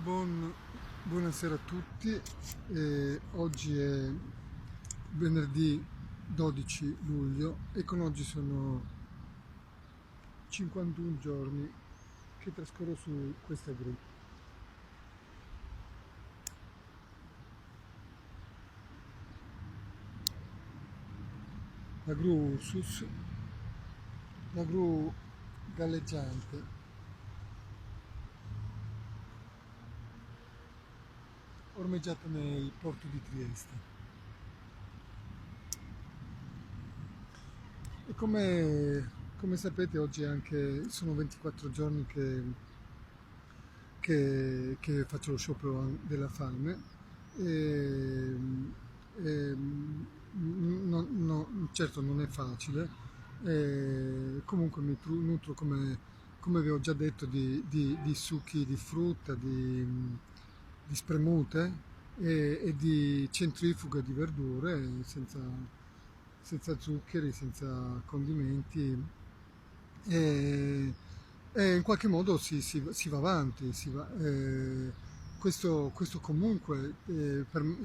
Buon- Buonasera a tutti. Oggi è venerdì 12 luglio e con oggi sono 51 giorni che trascorro su questa gru. La gru Ursus, la gru galleggiante, ormeggiata nel porto di Trieste. E come sapete oggi sono 24 giorni che faccio lo sciopero della fame e, certo non è facile, comunque nutro come vi ho già detto di succhi di frutta, di spremute e di centrifughe di verdure senza zuccheri, senza condimenti e, e in qualche modo si va avanti. Questo comunque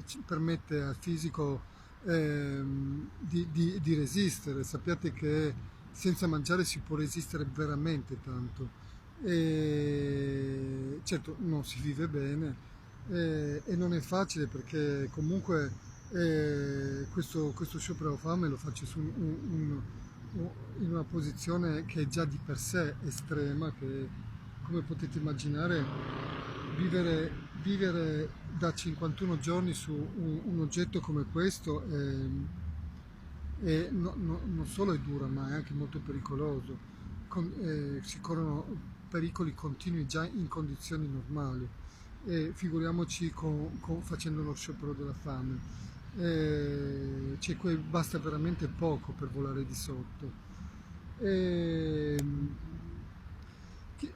ci permette al fisico di resistere. Sappiate che senza mangiare si può resistere veramente tanto. E certo non si vive bene e non è facile perché comunque questo sciopero fame lo faccio in una posizione che è già di per sé estrema, che come potete immaginare vivere da 51 giorni su un oggetto come questo non solo è dura ma è anche molto pericoloso. Si corrono pericoli continui già in condizioni normali e figuriamoci facendo lo sciopero della fame. Basta veramente poco per volare di sotto. E,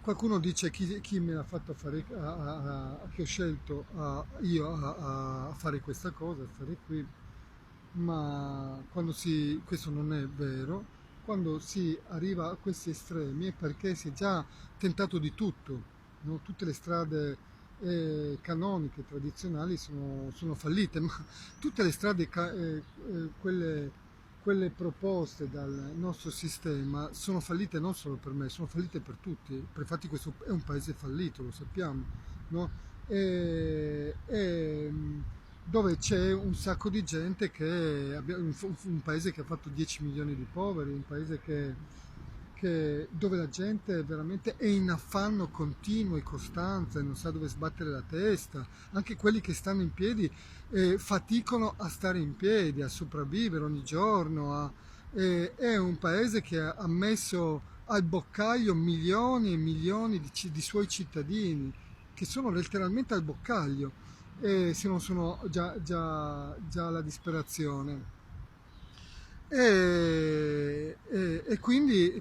qualcuno dice chi me l'ha fatto fare, che ho scelto io a fare questa cosa, a stare qui, ma questo non è vero. Quando si arriva a questi estremi è perché si è già tentato di tutto, no? Tutte le strade canoniche, tradizionali sono fallite, ma tutte le strade, quelle proposte dal nostro sistema sono fallite non solo per me, sono fallite per tutti. Infatti questo è un paese fallito, lo sappiamo, no? E dove c'è un sacco di gente un paese che ha fatto 10 milioni di poveri, un paese dove la gente veramente è in affanno continuo e costante, non sa dove sbattere la testa, anche quelli che stanno in piedi faticano a stare in piedi, a sopravvivere ogni giorno, è un paese che ha messo al boccaglio milioni e milioni di suoi cittadini, che sono letteralmente al boccaglio, se non sono già alla disperazione. Quindi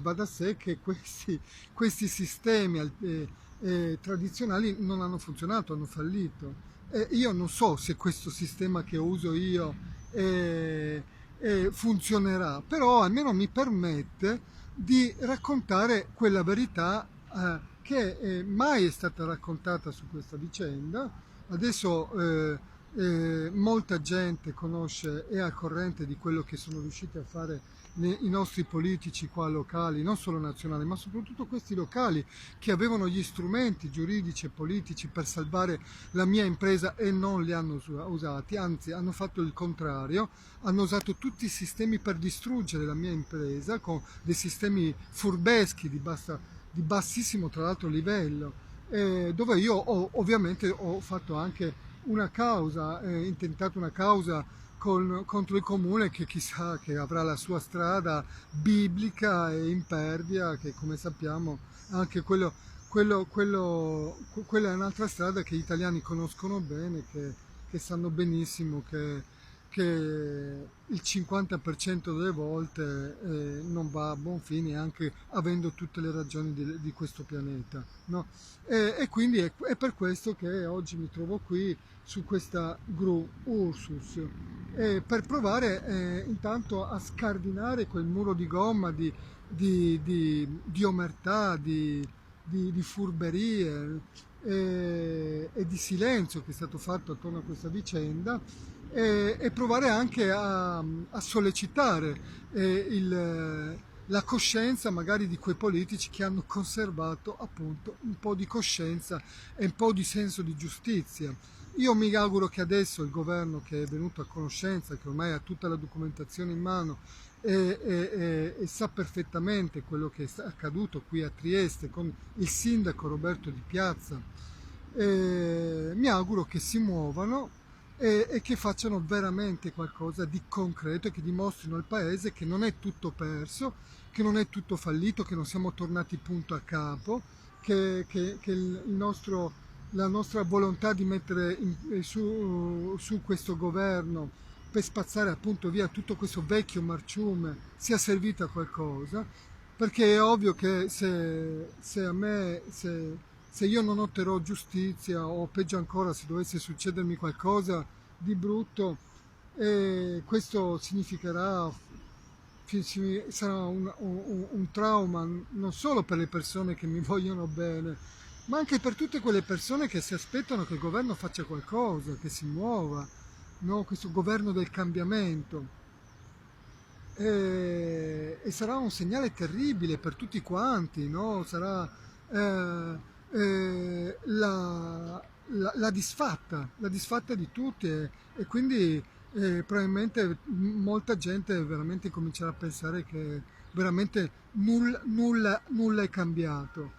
va da sé che questi sistemi tradizionali non hanno funzionato, hanno fallito. Io non so se questo sistema che uso io funzionerà, però almeno mi permette di raccontare quella verità che mai è stata raccontata su questa vicenda. Adesso molta gente conosce e è al corrente di quello che sono riusciti a fare i nostri politici qua locali, non solo nazionali, ma soprattutto questi locali che avevano gli strumenti giuridici e politici per salvare la mia impresa e non li hanno usati, anzi hanno fatto il contrario, hanno usato tutti i sistemi per distruggere la mia impresa con dei sistemi furbeschi di bassissimo tra l'altro livello, dove io ovviamente ho fatto anche una causa, intentato una causa contro il comune che chissà che avrà la sua strada biblica e impervia, che come sappiamo anche quella è un'altra strada che gli italiani conoscono bene, che sanno benissimo che il 50% delle volte non va a buon fine, anche avendo tutte le ragioni di questo pianeta, no? E quindi è per questo che oggi mi trovo qui su questa gru Ursus, per provare intanto a scardinare quel muro di gomma di omertà, di furberie, e di silenzio che è stato fatto attorno a questa vicenda, e provare anche a sollecitare la coscienza magari di quei politici che hanno conservato appunto un po' di coscienza e un po' di senso di giustizia. Io mi auguro che adesso il governo, che è venuto a conoscenza, che ormai ha tutta la documentazione in mano e sa perfettamente quello che è accaduto qui a Trieste con il sindaco Roberto Di Piazza, mi auguro che si muovano e che facciano veramente qualcosa di concreto e che dimostrino al paese che non è tutto perso, che non è tutto fallito, che non siamo tornati punto a capo, che la nostra volontà di mettere su questo governo per spazzare appunto via tutto questo vecchio marciume sia servita a qualcosa, perché è ovvio che se io non otterrò giustizia, o peggio ancora se dovesse succedermi qualcosa di brutto, questo significherà, sarà un trauma non solo per le persone che mi vogliono bene, ma anche per tutte quelle persone che si aspettano che il governo faccia qualcosa, che si muova, no? Questo governo del cambiamento. E sarà un segnale terribile per tutti quanti, no? Sarà la disfatta di tutti, e quindi probabilmente molta gente veramente comincerà a pensare che veramente nulla è cambiato.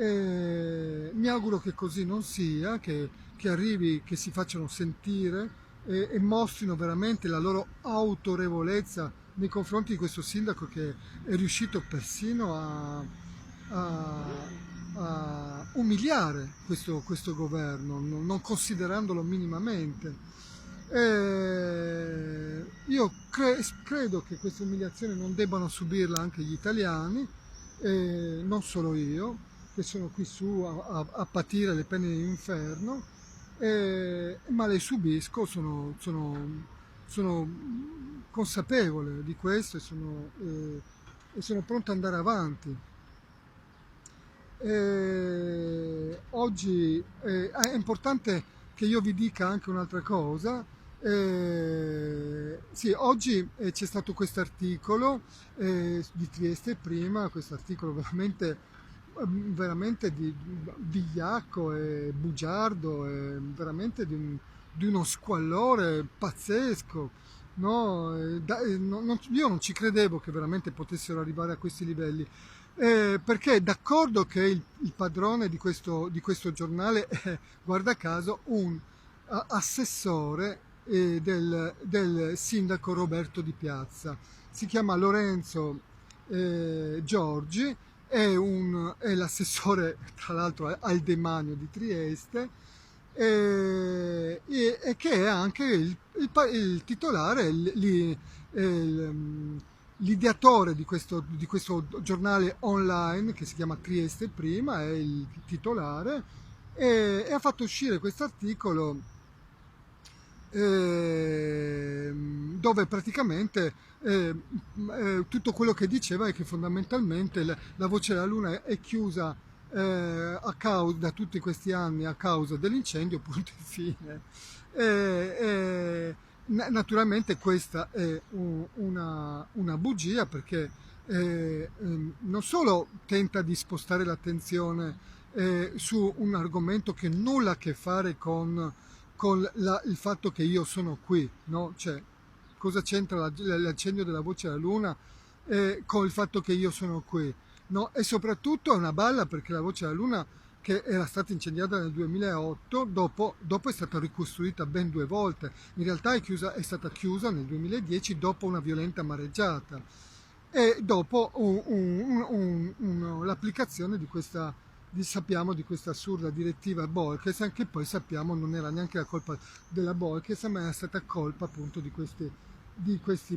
Mi auguro che così non sia, che arrivi, che si facciano sentire e mostrino veramente la loro autorevolezza nei confronti di questo sindaco che è riuscito persino a umiliare questo governo, non considerandolo minimamente. Io credo che questa umiliazione non debbano subirla anche gli italiani, non solo io, che sono qui su a patire le pene dell'inferno, ma le subisco, sono consapevole di questo e sono pronto ad andare avanti. Oggi è importante che io vi dica anche un'altra cosa. Sì, oggi c'è stato questo articolo di Trieste prima, questo articolo veramente vigliacco e bugiardo, e veramente di uno squallore pazzesco. No? Io non ci credevo che veramente potessero arrivare a questi livelli. Perché è d'accordo che il padrone di questo giornale è, guarda caso, un assessore del sindaco Roberto Di Piazza. Si chiama Lorenzo Giorgi, è l'assessore tra l'altro al demanio di Trieste, e che è anche il titolare, l'ideatore di questo giornale online che si chiama Trieste Prima, è il titolare, e ha fatto uscire questo articolo dove praticamente tutto quello che diceva è che fondamentalmente la Voce della Luna è chiusa da tutti questi anni a causa dell'incendio, punto e fine. Naturalmente questa è una bugia, perché non solo tenta di spostare l'attenzione su un argomento che nulla a che fare con il fatto che io sono qui, no? Cioè, cosa c'entra l'accendio della Voce della Luna con il fatto che io sono qui? No? E soprattutto è una balla, perché la Voce della Luna, che era stata incendiata nel 2008, dopo è stata ricostruita ben 2 volte. In realtà è stata chiusa nel 2010 dopo una violenta mareggiata e dopo l'applicazione sappiamo di questa assurda direttiva Bolkestein, che poi sappiamo non era neanche la colpa della Bolkestein, ma era stata colpa appunto di questi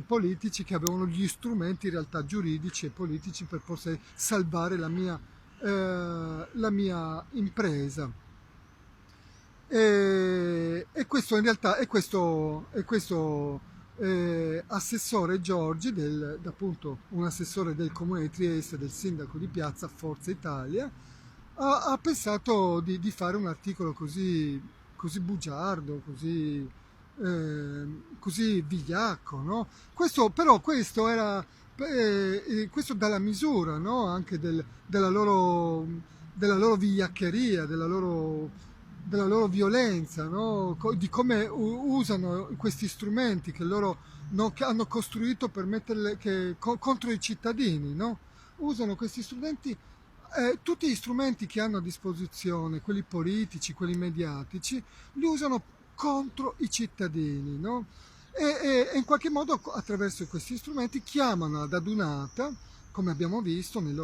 politici che avevano gli strumenti in realtà giuridici e politici per poter salvare la mia impresa. E questo in realtà è questo assessore Giorgi, appunto un assessore del comune di Trieste, del sindaco di Piazza Forza Italia, ha pensato di fare un articolo così bugiardo, così vigliacco, no? Questo era questo dà la misura, no? Anche della loro vigliaccheria, della loro violenza, no? Di come usano questi strumenti che loro che hanno costruito per contro i cittadini, no? Usano questi strumenti, tutti gli strumenti che hanno a disposizione, quelli politici, quelli mediatici, li usano contro i cittadini, no? E in qualche modo attraverso questi strumenti chiamano ad adunata, come abbiamo visto nelle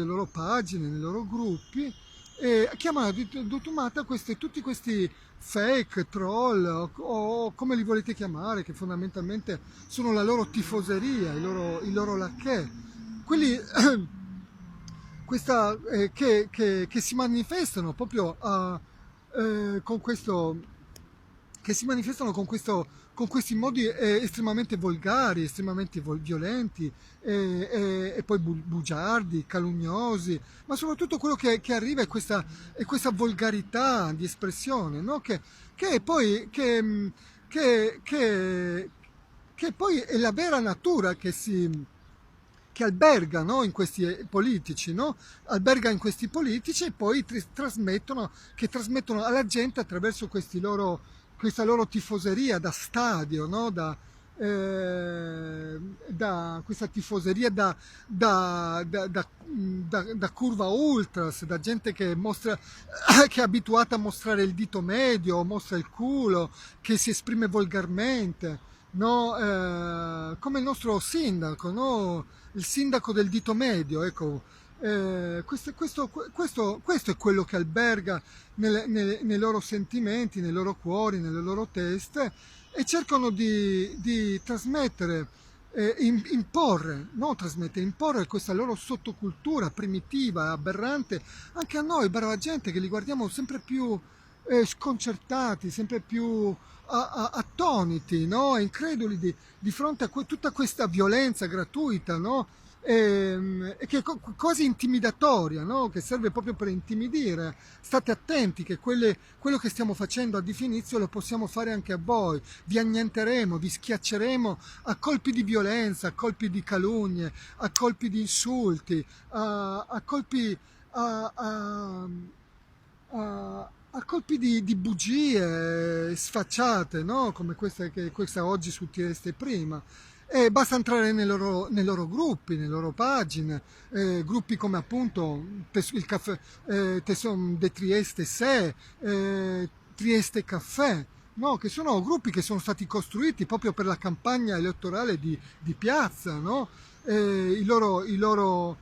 loro pagine, nei loro gruppi, e chiamano ad adunata tutti questi fake, troll o come li volete chiamare, che fondamentalmente sono la loro tifoseria, i loro lacchè, quelli che si manifestano proprio con questo, che si manifestano con questi modi estremamente volgari, estremamente violenti e poi bugiardi, calunnosi, ma soprattutto quello che arriva è questa volgarità di espressione, no? Che poi, che poi è la vera natura che alberga, no, in questi politici, no? Alberga in questi politici e poi che trasmettono alla gente attraverso questa loro tifoseria da stadio, no? Da questa tifoseria da curva ultras, da gente che è abituata a mostrare il dito medio, mostra il culo, che si esprime volgarmente, no? Come il nostro sindaco, no? Il sindaco del dito medio, ecco. Questo è quello che alberga nei loro sentimenti, nei loro cuori, nelle loro teste, e cercano di trasmettere, imporre, non trasmettere, imporre questa loro sottocultura primitiva, aberrante, anche a noi, brava gente, che li guardiamo sempre più sconcertati, sempre più attoniti, no? Increduli di fronte a tutta questa violenza gratuita, no? E che è quasi intimidatoria, no? Che serve proprio per intimidire. State attenti che quello che stiamo facendo ad inizio lo possiamo fare anche a voi. Vi annienteremo, vi schiacceremo a colpi di violenza, a colpi di calunnie, a colpi di insulti, a colpi a, a colpi di bugie sfacciate, no? Come questa oggi su Trieste prima. E basta entrare nei loro gruppi, nelle loro pagine, gruppi come appunto il caffè, De Trieste Se, Trieste Caffè, no? Che sono gruppi che sono stati costruiti proprio per la campagna elettorale di piazza, no? I loro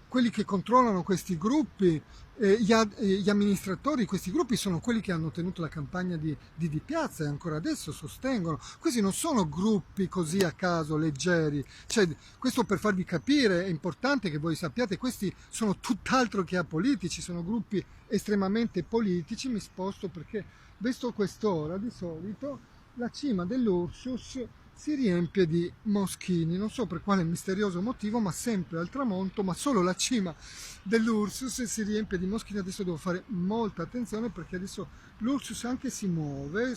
quelli che controllano questi gruppi, gli amministratori di questi gruppi sono quelli che hanno tenuto la campagna di piazza e ancora adesso sostengono. Questi non sono gruppi così a caso, leggeri. Cioè, questo per farvi capire, è importante che voi sappiate, questi sono tutt'altro che apolitici, sono gruppi estremamente politici. Mi sposto perché, visto quest'ora, di solito la cima dell'Ursus si riempie di moschini, non so per quale misterioso motivo, ma sempre al tramonto, ma solo la cima dell'Ursus si riempie di moschini. Adesso devo fare molta attenzione perché adesso l'Ursus anche si muove,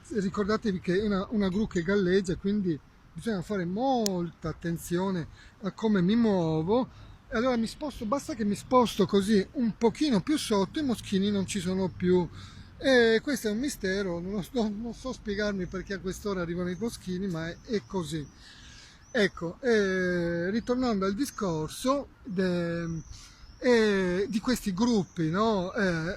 ricordatevi che è una gru che galleggia, quindi bisogna fare molta attenzione a come mi muovo. E allora basta che mi sposto così un pochino più sotto, i moschini non ci sono più. E questo è un mistero, non so spiegarmi perché a quest'ora arrivano i moschini, ma è così. Ecco, ritornando al discorso di questi gruppi, no?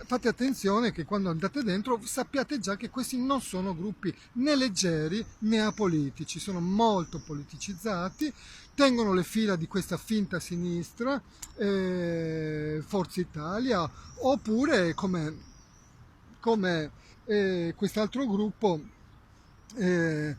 Fate attenzione che quando andate dentro sappiate già che questi non sono gruppi né leggeri né apolitici, sono molto politicizzati, tengono le fila di questa finta sinistra, Forza Italia, oppure come quest'altro gruppo, dei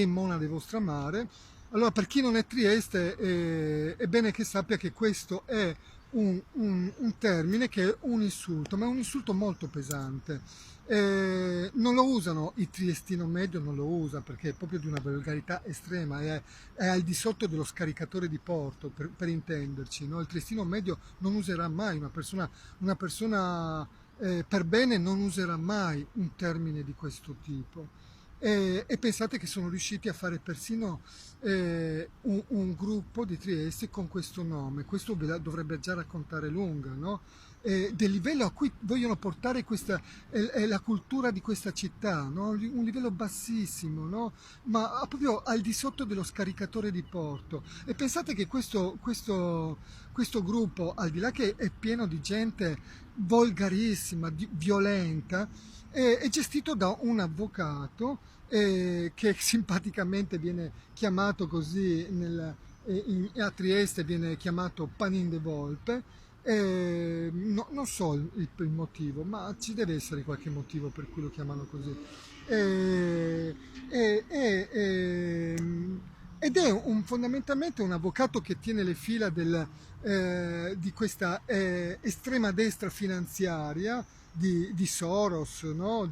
Monade Vostra Mare. Allora, per chi non è Trieste, è bene che sappia che questo è un termine che è un insulto, ma è un insulto molto pesante. Non lo usano, il triestino medio non lo usa perché è proprio di una volgarità estrema, è al di sotto dello scaricatore di porto, per intenderci, no? Il triestino medio non userà mai, una persona per bene non userà mai un termine di questo tipo. E pensate che sono riusciti a fare persino un gruppo di Trieste con questo nome. Questo ve la dovrebbe già raccontare lunga, no? Del livello a cui vogliono portare questa, la cultura di questa città, no? Un livello bassissimo, no? Ma proprio al di sotto dello scaricatore di porto. E pensate che questo gruppo, al di là che è pieno di gente volgarissima, violenta, è gestito da un avvocato che simpaticamente viene chiamato così a Trieste viene chiamato Panin de Volpe. Non so il motivo, ma ci deve essere qualche motivo per cui lo chiamano così. Eh, eh, eh, ehm, Ed è fondamentalmente un avvocato che tiene le fila di questa estrema destra finanziaria di Soros, no?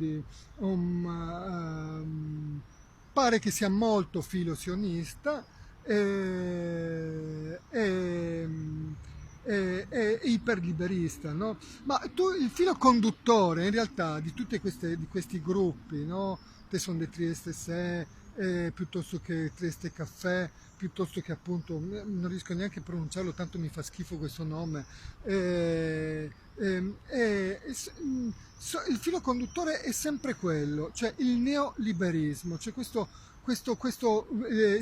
Pare che sia molto filo-sionista e, e, e iperliberista, no? Ma il filo conduttore in realtà di di questi gruppi, no? Tesson de Trieste Se, piuttosto che Trieste Caffè, piuttosto che appunto, non riesco neanche a pronunciarlo, tanto mi fa schifo questo nome. Eh, il filo conduttore è sempre quello, cioè il neoliberismo, cioè questo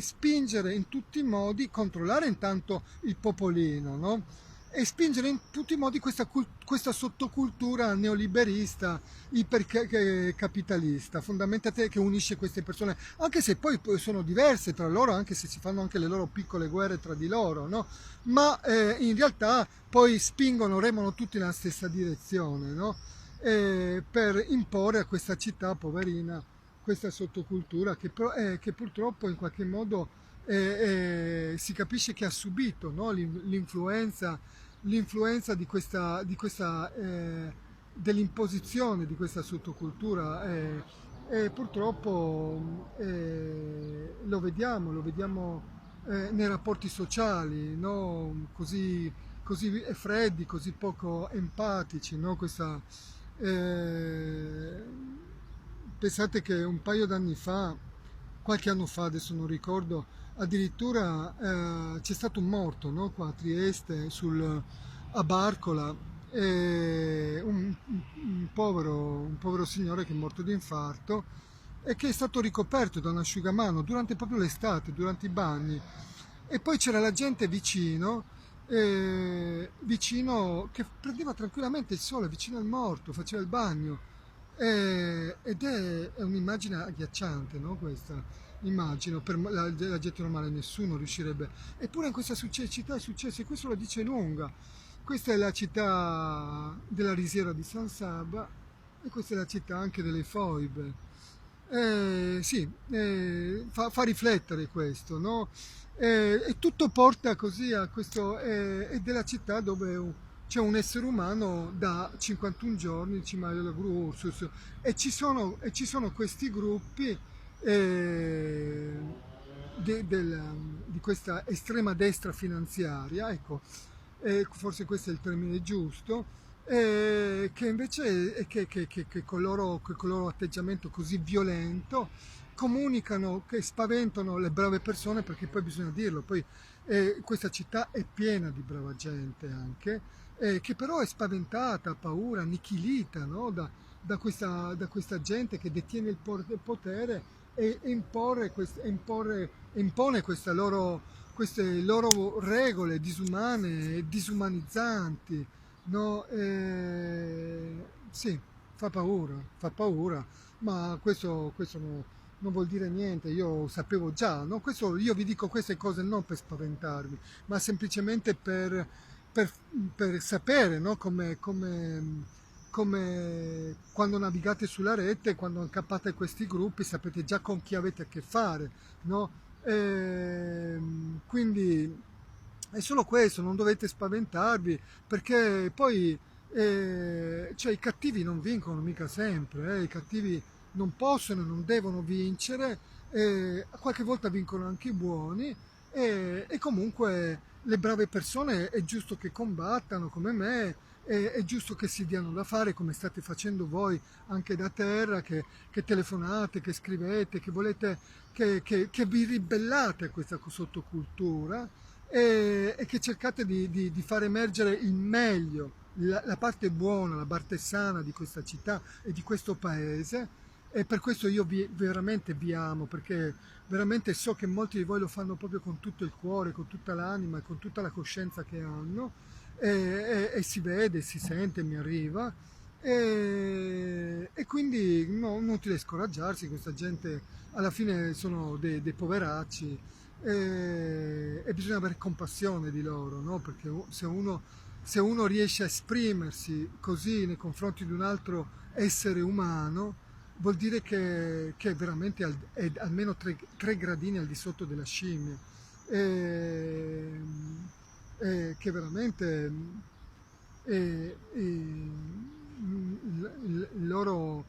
spingere in tutti i modi, controllare intanto il popolino, no? E spingere in tutti i modi questa sottocultura neoliberista, ipercapitalista, fondamentalmente che unisce queste persone, anche se poi sono diverse tra loro, anche se si fanno anche le loro piccole guerre tra di loro, no? Ma in realtà poi remano tutti nella stessa direzione, no? Per imporre a questa città poverina questa sottocultura che purtroppo in qualche modo si capisce che ha subito, no? L'influenza dell'imposizione di questa sottocultura e purtroppo lo vediamo nei rapporti sociali, no? Così freddi, così poco empatici, no? Eh, Pensate che un paio d'anni fa, qualche anno fa, adesso non ricordo, addirittura c'è stato un morto, no? Qua a Trieste, a Barcola, un povero signore che è morto di infarto e che è stato ricoperto da un asciugamano durante proprio l'estate, durante i bagni. E poi c'era la gente vicino che prendeva tranquillamente il sole, vicino al morto, faceva il bagno. È un'immagine agghiacciante, no? Questa immagino, per la gente normale nessuno riuscirebbe. Eppure in questa città è successo e questo la dice lunga. Questa è la città della risiera di San Saba e questa è la città anche delle foibe. Sì, fa riflettere questo, no? E tutto porta così a questo, è della città dove c'è un essere umano da 51 giorni, il cimaio della Gru Ursus, e ci sono questi gruppi eh, di questa estrema destra finanziaria, ecco, forse questo è il termine giusto, che invece con il loro atteggiamento così violento comunicano, che spaventano le brave persone, perché poi bisogna dirlo, poi questa città è piena di brava gente anche, che però è spaventata, ha paura, annichilita, no? Da questa gente che detiene il potere e impone queste loro regole disumane e disumanizzanti, no? Sì, fa paura, ma questo non vuol dire niente, io sapevo già, no? Io vi dico queste cose non per spaventarvi, ma semplicemente per, per sapere, no? Come quando navigate sulla rete, quando incappate questi gruppi, sapete già con chi avete a che fare, no? Quindi È solo questo, non dovete spaventarvi, perché poi cioè, i cattivi non vincono mica sempre, i cattivi non possono e non devono vincere, qualche volta vincono anche i buoni e comunque le brave persone è giusto che combattano come me, è giusto che si diano da fare come state facendo voi anche da terra, che telefonate, che scrivete, che volete, che vi ribellate a questa sottocultura e che cercate di far emergere il meglio, la parte buona, la parte sana di questa città e di questo paese. E per questo io veramente vi amo, perché veramente so che molti di voi lo fanno proprio con tutto il cuore, con tutta l'anima e con tutta la coscienza che hanno, e si vede, si sente, mi arriva. E quindi no, inutile scoraggiarsi, questa gente alla fine sono dei poveracci e bisogna avere compassione di loro, no? Perché se uno riesce a esprimersi così nei confronti di un altro essere umano, vuol dire che è veramente è almeno tre gradini al di sotto della scimmia. E, che veramente il loro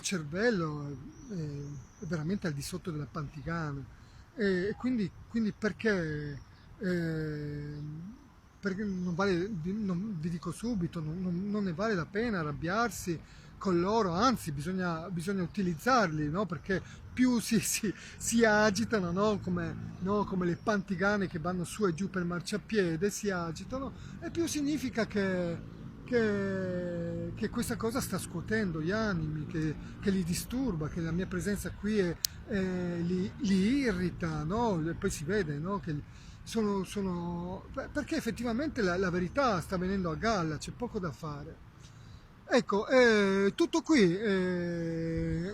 cervello è veramente al di sotto della pantigana. E quindi eh, perché non vale, vi dico subito, non ne vale la pena arrabbiarsi con loro, anzi bisogna utilizzarli, no? Perché più si agitano, no? Come le pantigane che vanno su e giù per marciapiede, si agitano, e più significa che questa cosa sta scuotendo gli animi, che li disturba, che la mia presenza qui li irrita, no? E poi si vede, no? Che perché effettivamente la verità sta venendo a galla, c'è poco da fare. Ecco, tutto qui,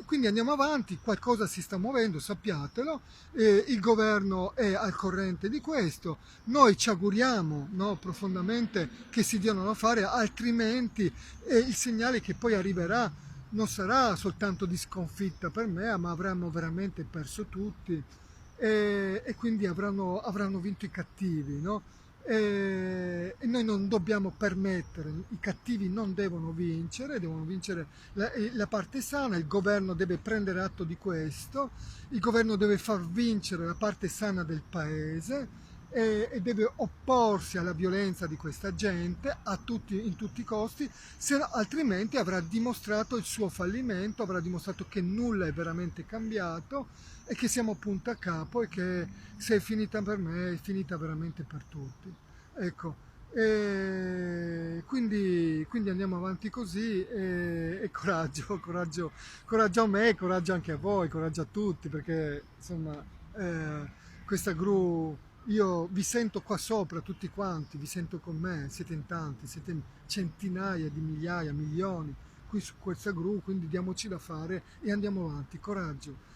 quindi andiamo avanti, qualcosa si sta muovendo, sappiatelo, il governo è al corrente di questo, noi ci auguriamo, no, profondamente che si diano da fare, altrimenti il segnale che poi arriverà non sarà soltanto di sconfitta per me, ma avremmo veramente perso tutti e quindi avranno vinto i cattivi, no? E noi non dobbiamo permettere, i cattivi non devono vincere la parte sana, il governo deve prendere atto di questo, il governo deve far vincere la parte sana del paese e deve opporsi alla violenza di questa gente in tutti i costi, altrimenti avrà dimostrato il suo fallimento, avrà dimostrato che nulla è veramente cambiato e che siamo punto a capo e che se è finita per me è finita veramente per tutti. Ecco, quindi andiamo avanti così e coraggio, coraggio, coraggio a me, coraggio anche a voi, coraggio a tutti, perché insomma questa gru, io vi sento qua sopra tutti quanti, vi sento con me, siete in tanti, siete centinaia di migliaia, milioni qui su questa gru, quindi diamoci da fare e andiamo avanti, coraggio.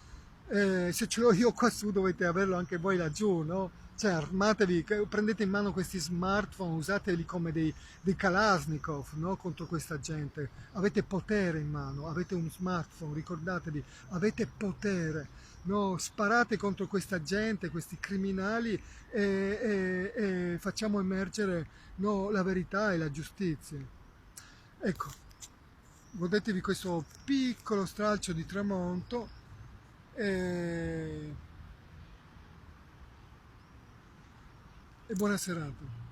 Se ce l'ho io qua su dovete averlo anche voi laggiù, no? Cioè armatevi, prendete in mano questi smartphone, usateli come dei Kalashnikov, no? Contro questa gente. Avete potere in mano, avete un smartphone, ricordatevi, avete potere. No? Sparate contro questa gente, questi criminali e facciamo emergere, no, la verità e la giustizia. Ecco, godetevi questo piccolo stralcio di tramonto e buona serata.